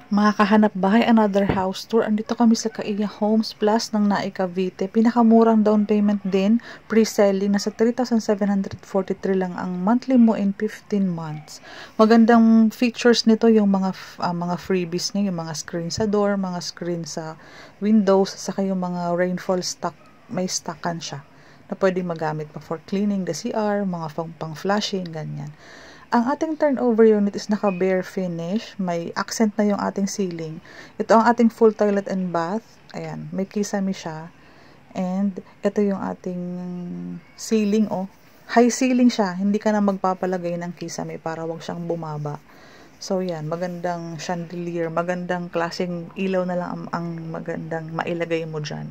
Makakahanap bahay, another house tour. Andito kami sa Kaiya Homes Plus ng Nai Cavite. Pinakamurang down payment din, pre-selling. Nasa 3,743 lang ang monthly mo in 15 months. Magandang features nito yung mga freebies niya, yung mga screen sa door, mga screen sa windows, saka yung mga rainfall stock, may stockan siya na pwedeng magamit pa for cleaning the CR, mga pang-flashing, ganyan. Ang ating turnover unit is naka-bare finish. May accent na yung ating ceiling. Ito ang ating full toilet and bath. Ayan, may kisame siya. And ito yung ating ceiling, oh. High ceiling siya. Hindi ka na magpapalagay ng kisame para wag siyang bumaba. So, yan. Magandang chandelier. Magandang klaseng ilaw na lang ang magandang mailagay mo dyan.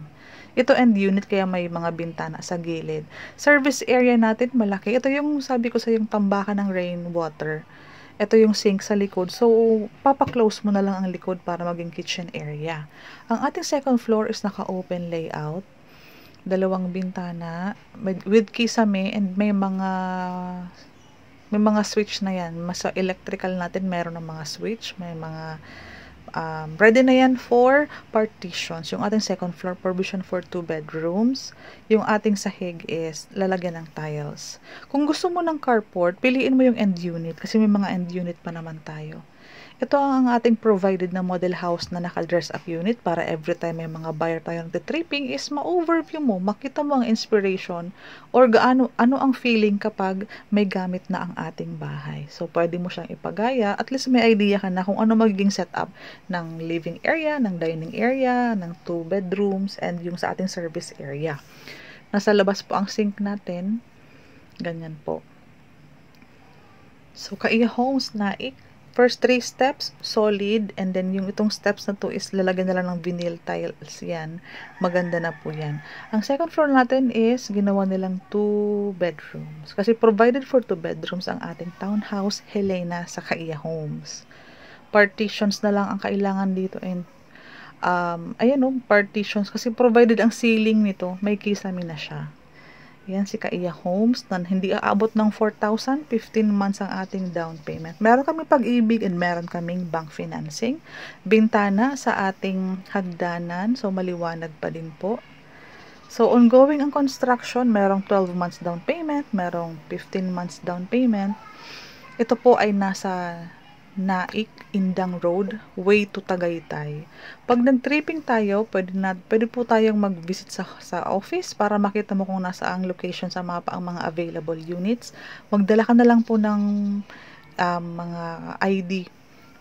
Ito end unit, kaya may mga bintana sa gilid. Service area natin, malaki. Ito yung sabi ko sa yung tambakan ng rainwater. Ito yung sink sa likod. So, papaklose mo na lang ang likod para maging kitchen area. Ang ating second floor is naka-open layout. Dalawang bintana with kisame, and may mga switch na yan. Sa electrical natin, meron ng mga switch. May mga ready na yan for partitions. Yung ating second floor, provision for 2 bedrooms. Yung ating sahig is lalagyan ng tiles. Kung gusto mo ng carport, piliin mo yung end unit kasi may mga end unit pa naman tayo. Ito ang ating provided na model house na naka-dress up unit para every time may mga buyer tayong tripping is ma-overview mo, makita mo ang inspiration or ano ang feeling kapag may gamit na ang ating bahay. So, pwede mo siyang ipagaya. At least may idea ka na kung ano magiging setup ng living area, ng dining area, ng 2 bedrooms, and yung sa ating service area. Nasa labas po ang sink natin. Ganyan po. So, Kaiya Homes Naik. First 3 steps, solid. And then, yung itong steps na to is lalagyan na lang ng vinyl tiles yan. Maganda na po yan. Ang second floor natin is ginawa nilang 2 bedrooms. Kasi provided for 2 bedrooms ang ating townhouse Helena sa Kaiya Homes. Partitions na lang ang kailangan dito. And, ayan o, partitions. Kasi provided ang ceiling nito, may kisame na siya. Yan si Kaiya Homes na hindi aabot ng 4,000, 15 months ang ating down payment. Meron kami pag-ibig and meron kaming bank financing. Bintana sa ating hagdanan, so maliwanag pa din po. So ongoing ang construction, merong 12 months down payment, merong 15 months down payment. Ito po ay nasa Naik, Indang Road, way to Tagaytay. Pag nag-tripping tayo, pwede po tayong mag-visit sa office para makita mo kung nasa ang location sa mapa ang mga available units. Magdala ka na lang po ng mga ID,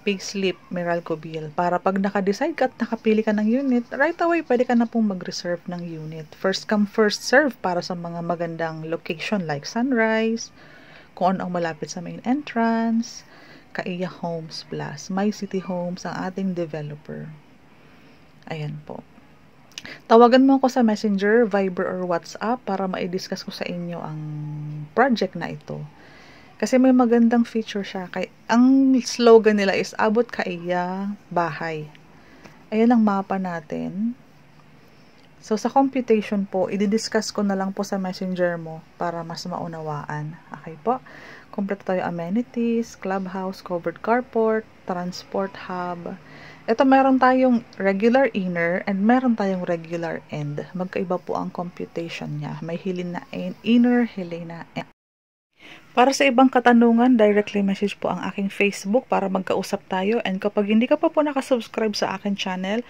payslip, Meralco bill, para pag naka-decide ka at nakapili ka ng unit, right away pwede ka na pong mag-reserve ng unit. First come, first serve para sa mga magandang location like Sunrise, kung ano ang malapit sa main entrance. Kaiya Homes Plus, My City Homes ang ating developer. Ayan po. Tawagan mo ako sa Messenger, Viber, or WhatsApp para ma-discuss ko sa inyo ang project na ito. Kasi may magandang feature siya. Ang slogan nila is, abot Kaiya, bahay. Ayan ang mapa natin. So, sa computation po, i-discuss ko na lang po sa Messenger mo para mas maunawaan. Okay po? Kompleto tayo amenities, clubhouse, covered carport, transport hub. Ito meron tayong regular inner and meron tayong regular end. Magkaiba po ang computation niya. May Helena inner, Helena end. Para sa ibang katanungan, directly message po ang aking Facebook para magkausap tayo. And kapag hindi ka pa po nakasubscribe sa aking channel,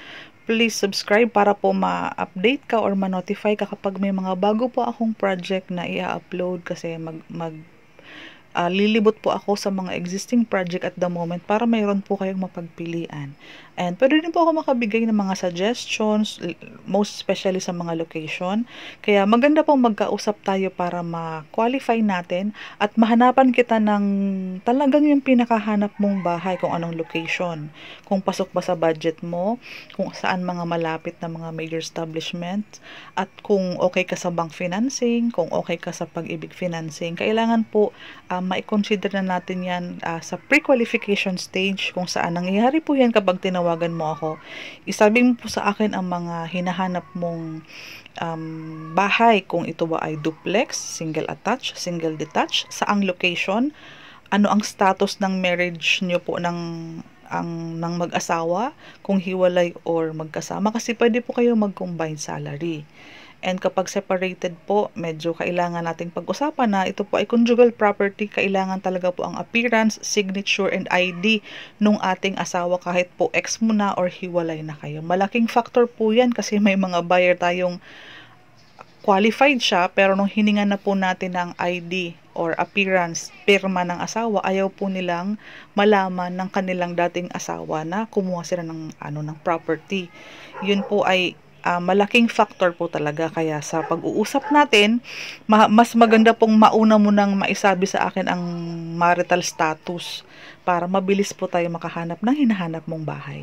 please subscribe para po ma-update ka or ma-notify ka kapag may mga bago po akong project na i-upload kasi lilibot po ako sa mga existing project at the moment para mayroon po kayong mapagpilian. And pwede din po ako makabigay ng mga suggestions, most especially sa mga location. Kaya maganda pong magkausap tayo para ma-qualify natin at mahanapan kita ng talagang yung pinakahanap mong bahay, kung anong location, kung pasok ba sa budget mo, kung saan mga malapit na mga major establishment, at kung okay ka sa bank financing, kung okay ka sa pag-ibig financing. Kailangan po ma-consider na natin yan sa pre-qualification stage, kung saan nangyayari po yan kapag tinawagan mo ako. Isabi mo po sa akin ang mga hinahanap mong bahay, kung ito ba ay duplex, single attached, single detached, saang location, ano ang status ng marriage nyo po ng ng mag-asawa, kung hiwalay or magkasama, kasi pwede po kayo mag-combine salary. And kapag separated po, medyo kailangan nating pag-usapan na ito po ay conjugal property. Kailangan talaga po ang appearance, signature, and ID nung ating asawa kahit po ex mo na or hiwalay na kayo. Malaking factor po yan kasi may mga buyer tayong qualified siya pero nung hiningan na po natin ng ID or appearance, pirma ng asawa, ayaw po nilang malaman ng kanilang dating asawa na kumuha sila ng property. Yun po ay malaking factor po talaga. Kaya sa pag-uusap natin, mas maganda pong mauna mo nang maisabi sa akin ang marital status para mabilis po tayo makahanap ng hinahanap mong bahay.